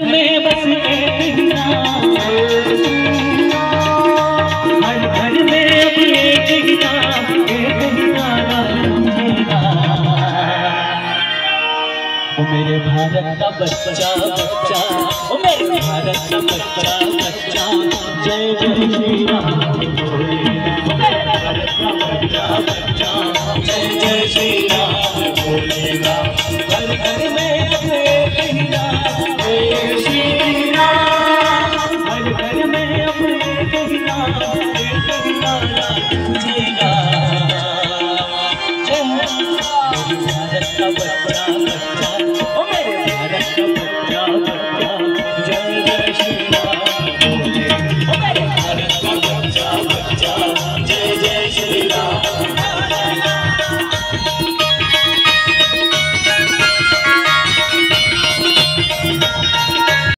में बस एक ही नाम, हर घर में अब एक ही नाम, एक ही गाना गूंजेगा। ओ मेरे भारत का बच्चा बच्चा, ओ मेरे भारत का बच्चा बच्चा, जय जय श्री राम बोलेगा। भारत का बच्चा बच्चा, जय जय श्री राम बोलेगा। घर घर में